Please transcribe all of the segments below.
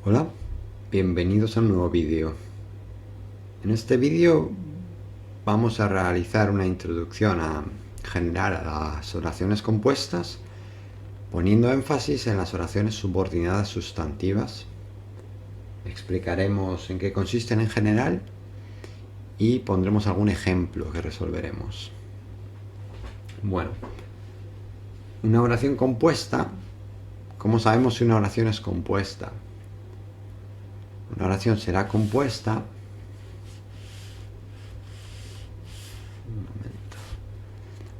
Hola, bienvenidos a un nuevo vídeo. En este vídeo vamos a realizar una introducción general a las oraciones compuestas, poniendo énfasis en las oraciones subordinadas sustantivas. Explicaremos en qué consisten en general y pondremos algún ejemplo que resolveremos. Bueno, una oración compuesta, ¿cómo sabemos si una oración es compuesta? Una oración será compuesta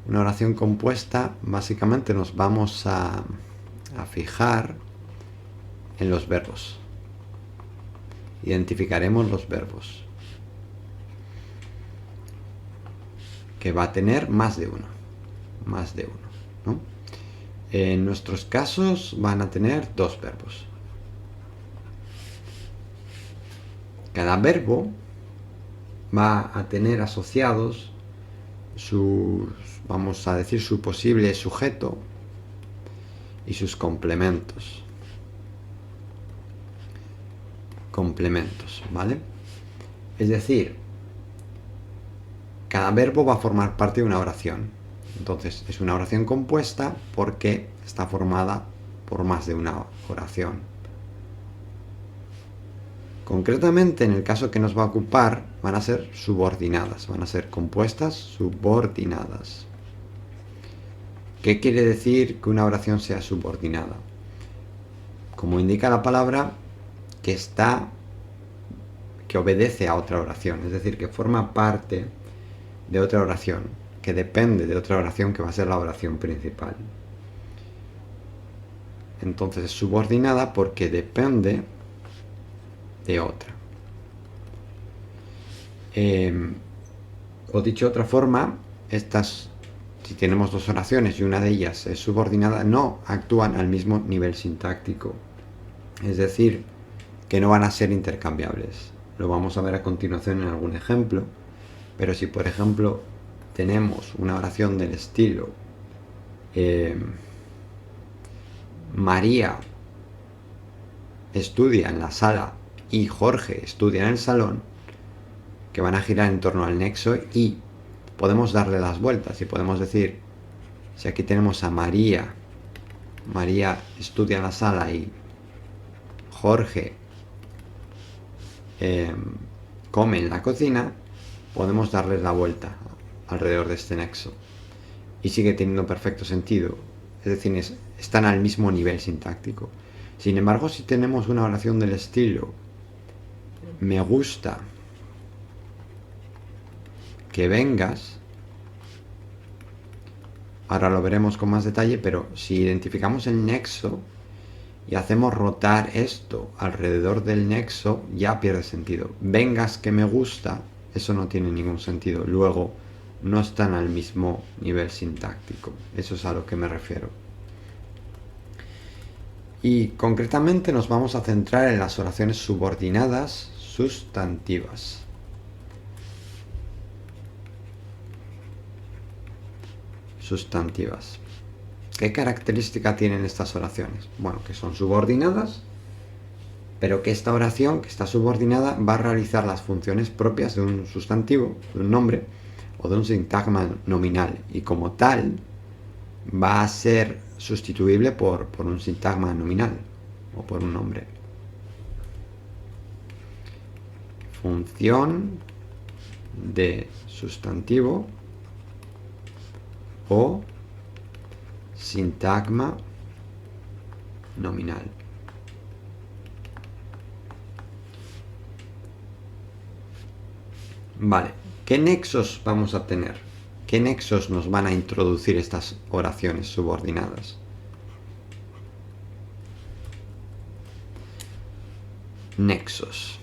Una oración compuesta, básicamente nos vamos a fijar en los verbos. Identificaremos los verbos, que va a tener más de uno, ¿no? En nuestros casos van a tener dos verbos. Cada verbo va a tener asociados vamos a decir, su posible sujeto y sus complementos. ¿Vale? Es decir, cada verbo va a formar parte de una oración. Entonces, es una oración compuesta porque está formada por más de una oración. Concretamente, en el caso que nos va a ocupar, van a ser subordinadas, van a ser compuestas subordinadas. ¿Qué quiere decir que una oración sea subordinada? Como indica la palabra, que obedece a otra oración, es decir, que forma parte de otra oración, que depende de otra oración que va a ser la oración principal. Entonces es subordinada porque depende de otra. O dicho de otra forma, si tenemos dos oraciones y una de ellas es subordinada, no actúan al mismo nivel sintáctico. Es decir, que no van a ser intercambiables. Lo vamos a ver a continuación en algún ejemplo. Pero si, por ejemplo, tenemos una oración del estilo María estudia en la sala y Jorge estudia en el salón, que van a girar en torno al nexo, y podemos darle las vueltas y podemos decir, si aquí tenemos a María estudia en la sala y Jorge come en la cocina, podemos darles la vuelta alrededor de este nexo y sigue teniendo perfecto sentido. Es decir, están al mismo nivel sintáctico. Sin embargo, si tenemos una oración del estilo me gusta que vengas, ahora lo veremos con más detalle, pero si identificamos el nexo y hacemos rotar esto alrededor del nexo, ya pierde sentido. Vengas que me gusta, eso no tiene ningún sentido. Luego, no están al mismo nivel sintáctico. Eso es a lo que me refiero. Y concretamente nos vamos a centrar en las oraciones subordinadas sustantivas. ¿Qué característica tienen estas oraciones? Bueno, que son subordinadas, pero que esta oración, que está subordinada, va a realizar las funciones propias de un sustantivo, de un nombre o de un sintagma nominal, y como tal va a ser sustituible por un sintagma nominal o por un nombre. Función de sustantivo o sintagma nominal. Vale, ¿qué nexos vamos a tener? ¿Qué nexos nos van a introducir estas oraciones subordinadas? Nexos.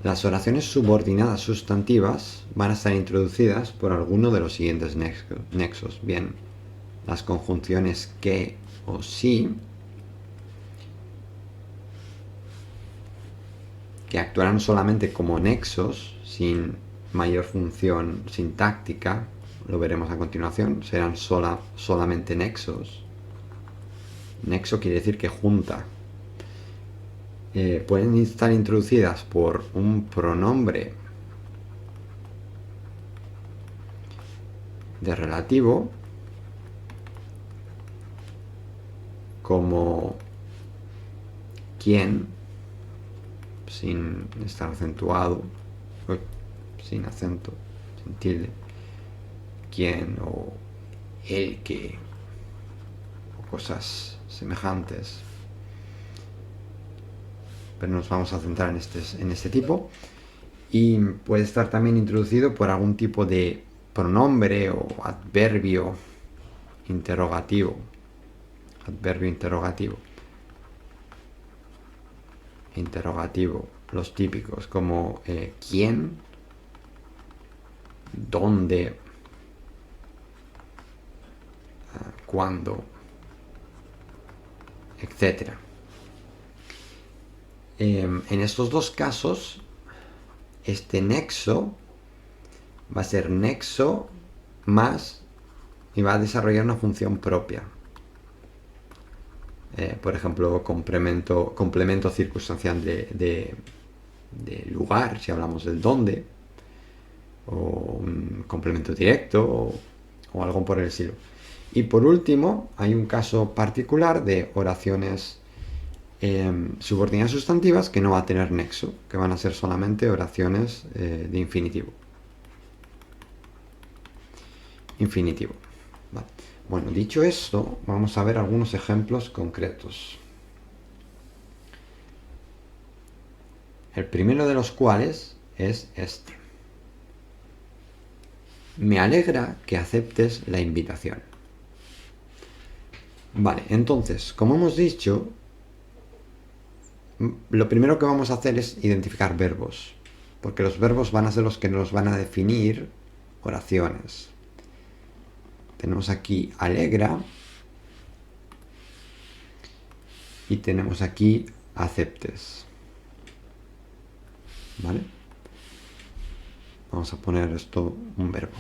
Las oraciones subordinadas sustantivas van a estar introducidas por alguno de los siguientes nexos. Bien, las conjunciones que o si, que actuarán solamente como nexos, sin mayor función sintáctica, lo veremos a continuación, serán solamente nexos. Nexo quiere decir que junta. Pueden estar introducidas por un pronombre de relativo, como quién, sin estar acentuado, sin acento, sin tilde, quién o el que, o cosas semejantes. Pero nos vamos a centrar en este tipo. Y puede estar también introducido por algún tipo de pronombre o adverbio interrogativo. Adverbio interrogativo. Interrogativo, los típicos, como quién, dónde, cuándo, etcétera. En estos dos casos, este nexo va a ser nexo más y va a desarrollar una función propia. Por ejemplo, complemento circunstancial de lugar, si hablamos del dónde, o un complemento directo, o algo por el estilo. Y por último, hay un caso particular de oraciones subordinadas sustantivas que no va a tener nexo, que van a ser solamente oraciones de infinitivo. Vale. Bueno, dicho esto, vamos a ver algunos ejemplos concretos. El primero de los cuales es este. Me alegra que aceptes la invitación. Vale, entonces, como hemos dicho, lo primero que vamos a hacer es identificar verbos, porque los verbos van a ser los que nos van a definir oraciones. Tenemos aquí alegra y tenemos aquí aceptes. ¿Vale? Vamos a poner esto un verbo.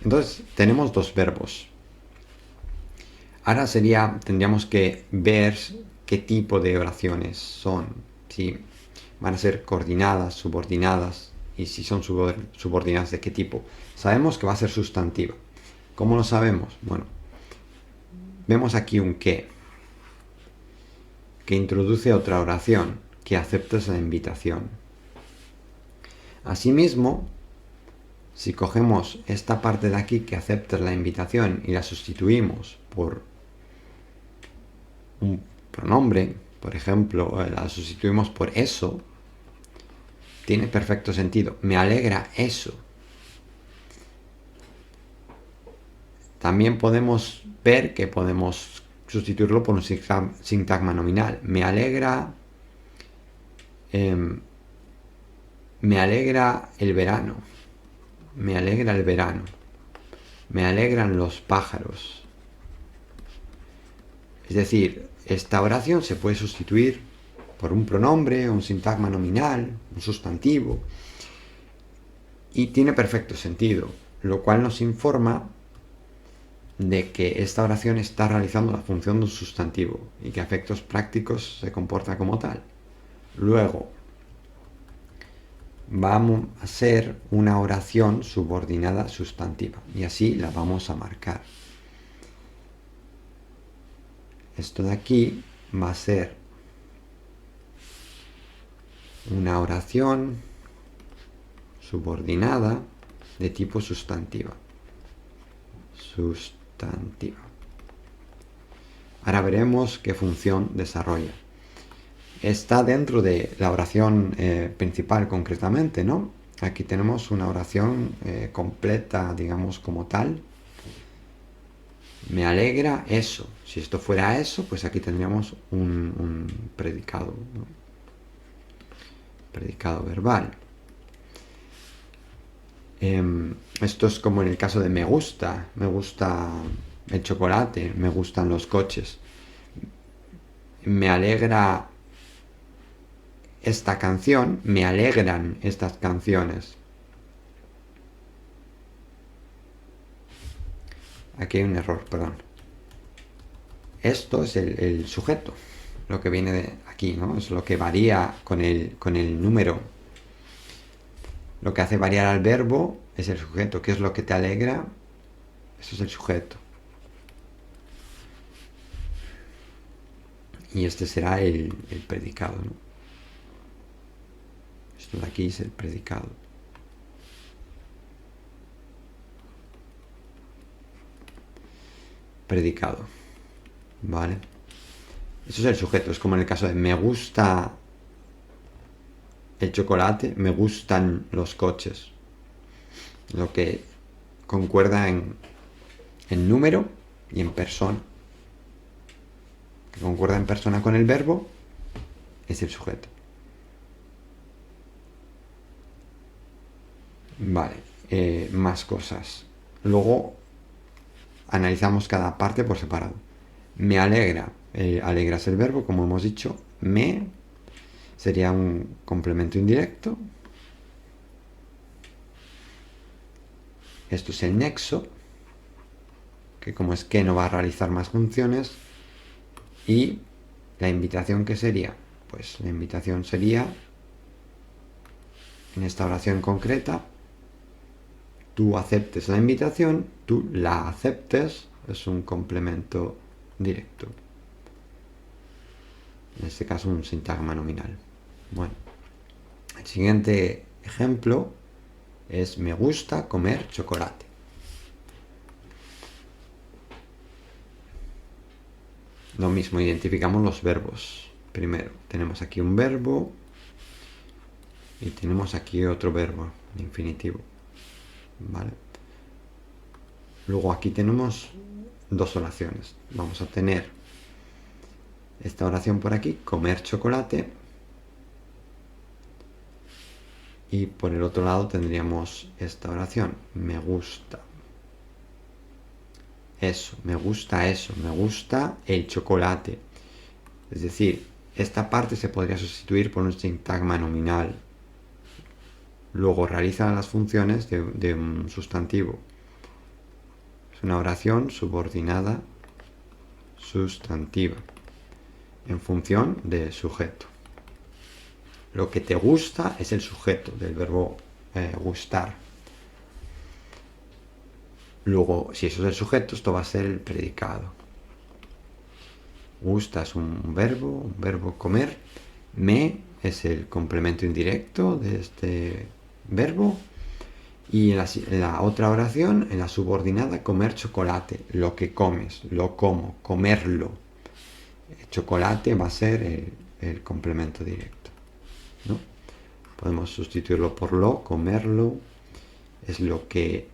Entonces, tenemos dos verbos. Ahora tendríamos que ver qué tipo de oraciones son. Si van a ser coordinadas, subordinadas, y si son subordinadas, ¿de qué tipo? Sabemos que va a ser sustantiva. ¿Cómo lo sabemos? Bueno, vemos aquí un que introduce otra oración, que aceptes la invitación. Asimismo, si cogemos esta parte de aquí, que aceptes la invitación, y la sustituimos por un pronombre, por ejemplo, la sustituimos por eso, tiene perfecto sentido. Me alegra eso. También podemos ver que podemos sustituirlo por un sintagma nominal. Me alegra el verano. Me alegra el verano. Me alegran los pájaros. Es decir, esta oración se puede sustituir por un pronombre, un sintagma nominal, un sustantivo, y tiene perfecto sentido, lo cual nos informa de que esta oración está realizando la función de un sustantivo y que a efectos prácticos se comporta como tal. Luego, vamos a ser una oración subordinada sustantiva y así la vamos a marcar. Esto de aquí va a ser una oración subordinada de tipo sustantiva. Ahora veremos qué función desarrolla. Está dentro de la oración principal concretamente, ¿no? Aquí tenemos una oración completa, digamos, como tal. Me alegra eso. Si esto fuera eso, pues aquí tendríamos un predicado, ¿no? Predicado verbal. Esto es como en el caso de me gusta el chocolate, me gustan los coches. Me alegra esta canción, me alegran estas canciones. Aquí hay un error, perdón. esto es el sujeto, lo que viene de aquí, ¿no? Es lo que varía con el número. Lo que hace variar al verbo es el sujeto. ¿Qué es lo que te alegra? Eso es el sujeto. Y este será el predicado, ¿no? Esto de aquí es el predicado. Predicado. ¿Vale? Eso es el sujeto. Es como en el caso de me gusta el chocolate, me gustan los coches. Lo que concuerda en número y en persona. Que concuerda en persona con el verbo es el sujeto. Vale, más cosas. Luego analizamos cada parte por separado. Me alegra. Alegra es el verbo, como hemos dicho. Me sería un complemento indirecto. Esto es el nexo, que como es que no va a realizar más funciones. Y la invitación, ¿qué sería? Pues la invitación sería, en esta oración concreta, tú aceptes la invitación, tú la aceptes, es un complemento directo. En este caso un sintagma nominal. Bueno, el siguiente ejemplo es me gusta comer chocolate. Lo mismo, identificamos los verbos. Primero, tenemos aquí un verbo y tenemos aquí otro verbo, infinitivo. ¿Vale? Luego aquí tenemos dos oraciones. Vamos a tener esta oración por aquí, comer chocolate. Y por el otro lado tendríamos esta oración, me gusta. Eso, me gusta el chocolate. Es decir, esta parte se podría sustituir por un sintagma nominal. Luego realiza las funciones de un sustantivo. Es una oración subordinada sustantiva en función de sujeto. Lo que te gusta es el sujeto del verbo gustar. Luego, si eso es el sujeto, esto va a ser el predicado. Gusta es un verbo comer. Me es el complemento indirecto de este verbo. Y en la otra oración, en la subordinada, comer chocolate. Lo que comes, lo como, comerlo. El chocolate va a ser el complemento directo, ¿no? Podemos sustituirlo por lo, comerlo. Es lo que,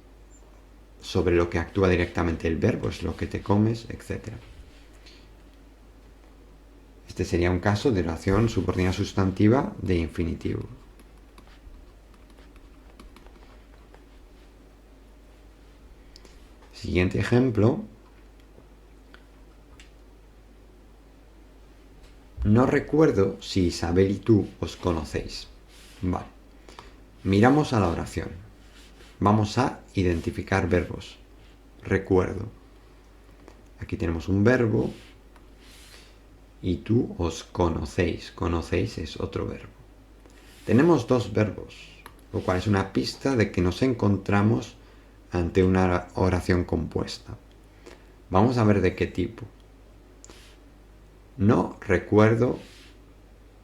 sobre lo que actúa directamente el verbo, es lo que te comes, etc. Este sería un caso de oración subordinada sustantiva de infinitivo. Siguiente ejemplo. No recuerdo si Isabel y tú os conocéis. Vale. Miramos a la oración. Vamos a identificar verbos. Recuerdo. Aquí tenemos un verbo. Y tú os conocéis. Conocéis es otro verbo. Tenemos dos verbos, lo cual es una pista de que nos encontramos ante una oración compuesta. Vamos a ver de qué tipo. No recuerdo,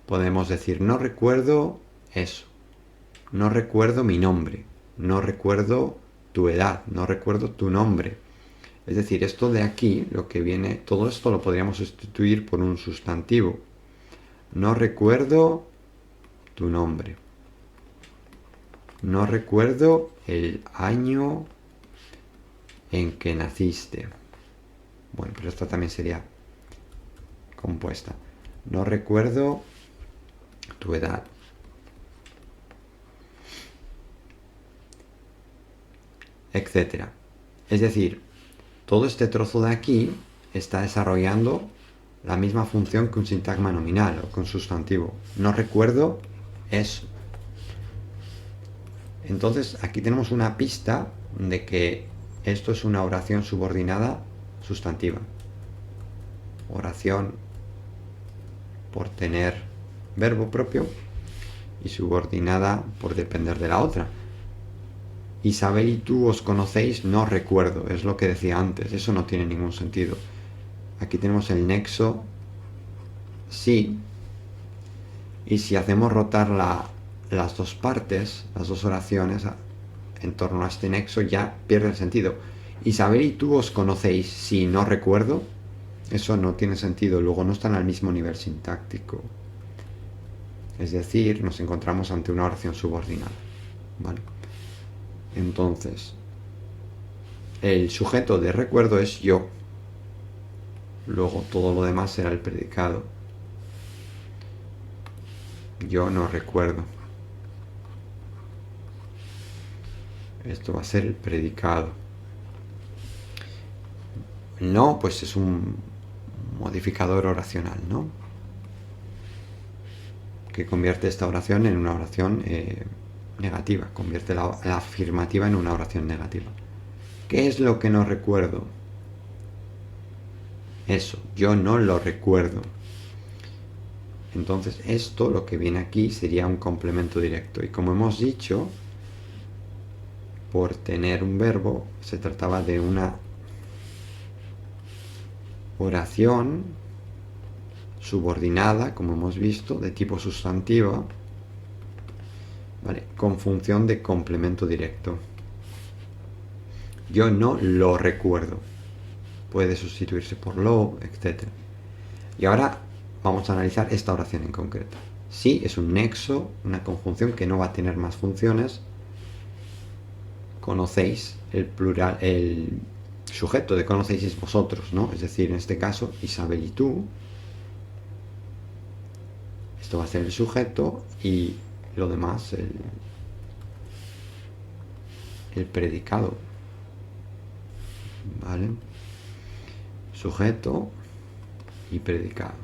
podemos decir, no recuerdo eso. No recuerdo mi nombre. No recuerdo tu edad. No recuerdo tu nombre. Es decir, esto de aquí, lo que viene, todo esto lo podríamos sustituir por un sustantivo. No recuerdo tu nombre. No recuerdo el año en que naciste. Bueno, pero esta también sería compuesta. No recuerdo tu edad. Etcétera. Es decir, todo este trozo de aquí está desarrollando la misma función que un sintagma nominal o que un sustantivo. No recuerdo eso. Entonces, aquí tenemos una pista de que esto es una oración subordinada sustantiva. oración por tener verbo propio y subordinada por depender de la otra. Isabel y tú os conocéis, no recuerdo, es lo que decía antes, eso no tiene ningún sentido. Aquí tenemos el nexo sí, y si hacemos rotar las dos partes, las dos oraciones en torno a este nexo, ya pierde el sentido. Isabel y tú os conocéis, sí, no recuerdo, eso no tiene sentido, luego no están al mismo nivel sintáctico. Es decir, nos encontramos ante una oración subordinada, ¿vale? Entonces, el sujeto de recuerdo es yo. Luego todo lo demás será el predicado. Yo no recuerdo. Esto va a ser el predicado. No, pues es un modificador oracional, ¿no? Que convierte esta oración en una oración negativa, convierte la afirmativa en una oración negativa. ¿Qué es lo que no recuerdo? Eso, yo no lo recuerdo. Entonces esto, lo que viene aquí, sería un complemento directo. Y como hemos dicho, por tener un verbo, se trataba de una oración subordinada, como hemos visto, de tipo sustantivo, ¿vale? Con función de complemento directo. Yo no lo recuerdo. Puede sustituirse por lo, etc. Y ahora vamos a analizar esta oración en concreto. Sí, es un nexo, una conjunción que no va a tener más funciones. Conocéis, el plural, el sujeto de conocéis es vosotros, ¿no? Es decir, en este caso, Isabel y tú. Esto va a ser el sujeto y lo demás el predicado, ¿vale? Sujeto y predicado.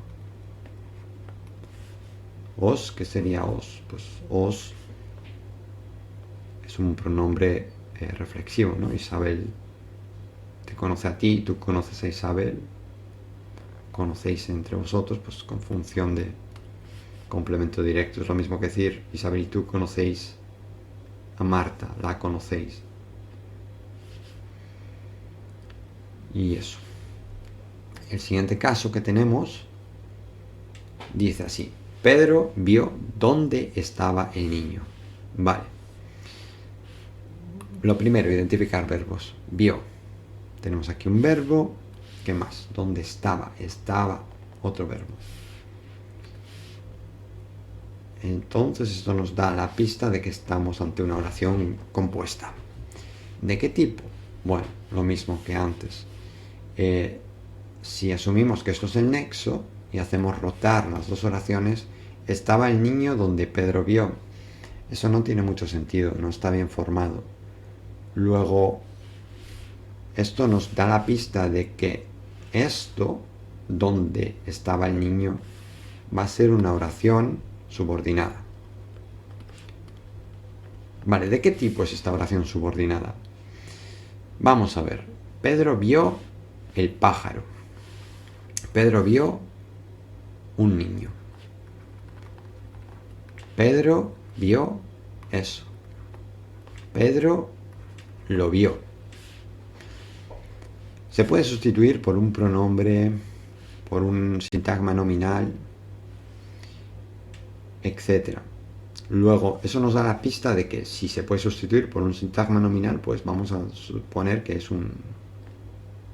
Os, ¿qué sería os? Pues os es un pronombre reflexivo, ¿no? Isabel te conoce a ti, tú conoces a Isabel, conocéis entre vosotros, pues con función de complemento directo. Es lo mismo que decir Isabel y tú conocéis a Marta, la conocéis. Y eso. El siguiente caso que tenemos dice así: Pedro vio dónde estaba el niño. Vale. Lo primero, identificar verbos. Vio. Tenemos aquí un verbo. ¿Qué más? ¿Dónde estaba? Estaba. Otro verbo. Entonces esto nos da la pista de que estamos ante una oración compuesta. ¿De qué tipo? Bueno, lo mismo que antes. Si asumimos que esto es el nexo y hacemos rotar las dos oraciones, estaba el niño donde Pedro vio. Eso no tiene mucho sentido, no está bien formado. Luego, esto nos da la pista de que esto, donde estaba el niño, va a ser una oración subordinada. Vale, ¿de qué tipo es esta oración subordinada? Vamos a ver. Pedro vio el pájaro. Pedro vio un niño. Pedro vio eso. Pedro lo vio. Se puede sustituir por un pronombre, por un sintagma nominal, etc. Luego, eso nos da la pista de que si se puede sustituir por un sintagma nominal, pues vamos a suponer que es un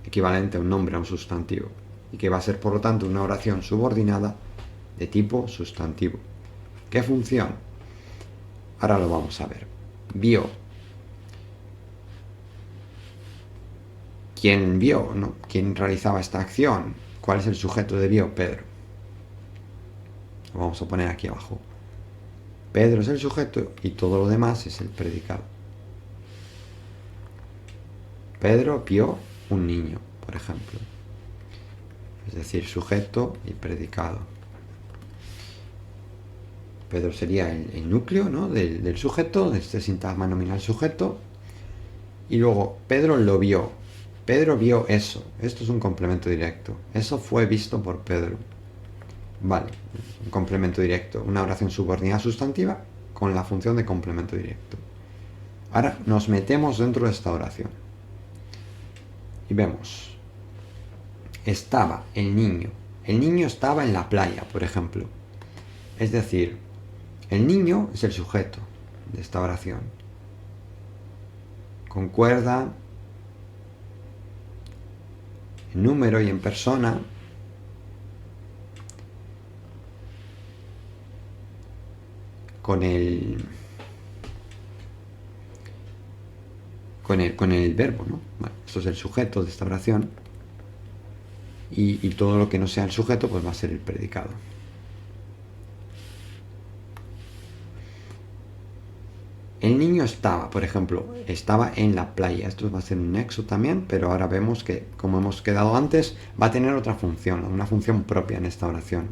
equivalente a un nombre, a un sustantivo, y que va a ser por lo tanto una oración subordinada de tipo sustantivo. ¿Qué función? Ahora lo vamos a ver. Vio. ¿Quién vio? ¿No? ¿Quién realizaba esta acción? ¿Cuál es el sujeto de vio? Pedro. Lo vamos a poner aquí abajo. Pedro es el sujeto y todo lo demás es el predicado. Pedro vio un niño, por ejemplo. Es decir, sujeto y predicado. Pedro sería el núcleo, ¿no? del sujeto, de este sintagma nominal sujeto. Y luego, Pedro lo vio. Pedro vio eso. Esto es un complemento directo. Eso fue visto por Pedro. Vale, un complemento directo. Una oración subordinada sustantiva con la función de complemento directo. Ahora nos metemos dentro de esta oración. Y vemos. Estaba el niño. El niño estaba en la playa, por ejemplo. Es decir, el niño es el sujeto de esta oración. Concuerda en número y en persona con el verbo, ¿no? Vale, esto es el sujeto de esta oración y todo lo que no sea el sujeto pues va a ser el predicado. El niño estaba, por ejemplo, estaba en la playa. Esto va a ser un nexo también, pero ahora vemos que, como hemos quedado antes, va a tener otra función, una función propia en esta oración.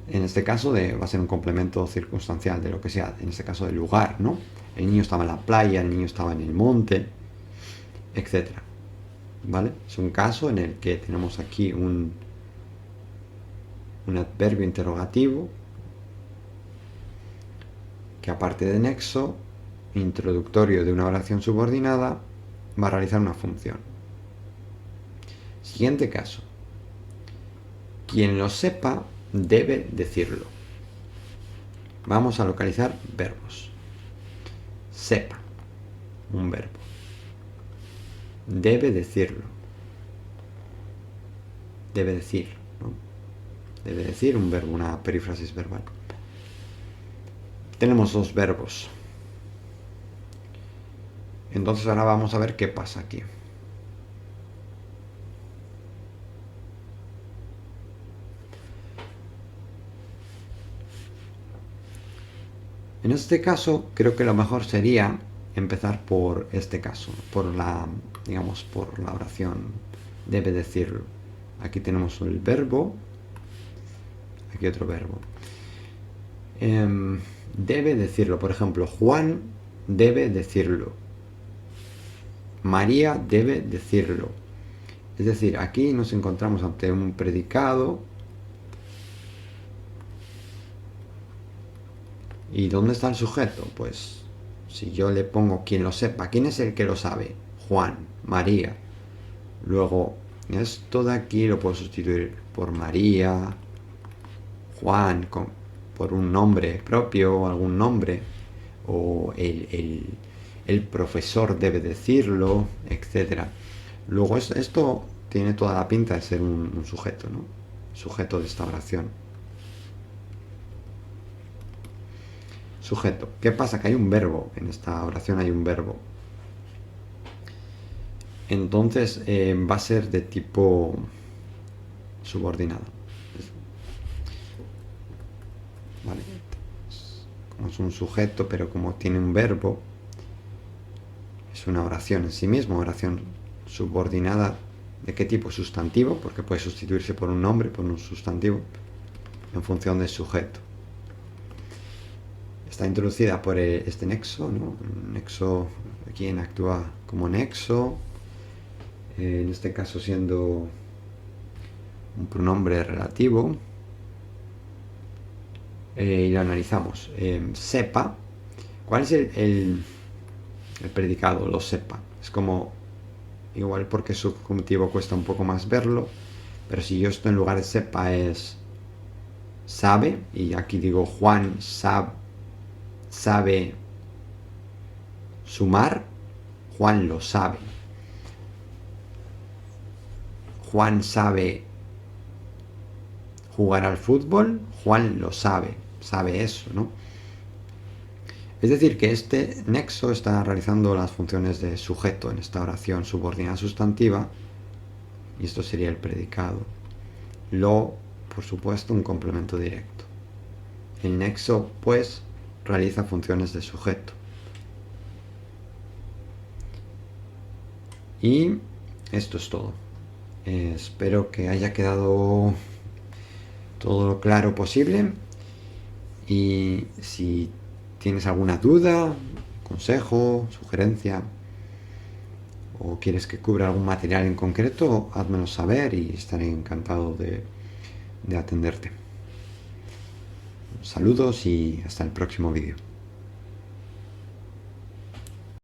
En este caso va a ser un complemento circunstancial de lo que sea, en este caso del lugar, ¿no? El niño estaba en la playa, el niño estaba en el monte, etc. ¿Vale? Es un caso en el que tenemos aquí un adverbio interrogativo que, aparte de nexo introductorio de una oración subordinada, va a realizar una función. Siguiente caso. Quien lo sepa debe decirlo. Vamos a localizar verbos. Sepa, un verbo. Debe decirlo. Debe decir, ¿no? Debe decir un verbo, una perífrasis verbal. Tenemos dos verbos. Entonces ahora vamos a ver qué pasa aquí. En este caso, creo que lo mejor sería empezar por este caso, por la oración. Debe decirlo. Aquí tenemos el verbo, aquí otro verbo. Debe decirlo, por ejemplo, Juan debe decirlo. María debe decirlo. Es decir, aquí nos encontramos ante un predicado. ¿Y dónde está el sujeto? Pues si yo le pongo quien lo sepa, ¿quién es el que lo sabe? Juan, María. Luego, esto de aquí lo puedo sustituir por María, Juan, por un nombre propio, algún nombre, o el profesor debe decirlo, etc. Luego esto tiene toda la pinta de ser un sujeto, ¿no? Sujeto de esta oración. Sujeto. ¿Qué pasa? Que hay un verbo. En esta oración hay un verbo. Entonces va a ser de tipo subordinado. Vale. Como es un sujeto, pero como tiene un verbo, es una oración en sí misma, oración subordinada. ¿De qué tipo? Sustantivo, porque puede sustituirse por un nombre, por un sustantivo, en función del sujeto. Está introducida por este nexo, ¿no? Nexo, quien actúa como nexo, en este caso siendo un pronombre relativo, y lo analizamos. Sepa, ¿cuál es el predicado? Lo sepa. Es como, igual porque es subjuntivo cuesta un poco más verlo, pero si yo esto en lugar de sepa es sabe, y aquí digo Juan sabe sumar, Juan lo sabe. Juan sabe jugar al fútbol, Juan lo sabe eso, ¿no? Es decir, que este nexo está realizando las funciones de sujeto en esta oración subordinada sustantiva, y esto sería el predicado. Lo, por supuesto, un complemento directo. El nexo, pues, realiza funciones de sujeto. Y esto es todo. Espero que haya quedado todo lo claro posible, y si tienes alguna duda, consejo, sugerencia o quieres que cubra algún material en concreto, házmelo saber y estaré encantado de atenderte. Saludos y hasta el próximo vídeo.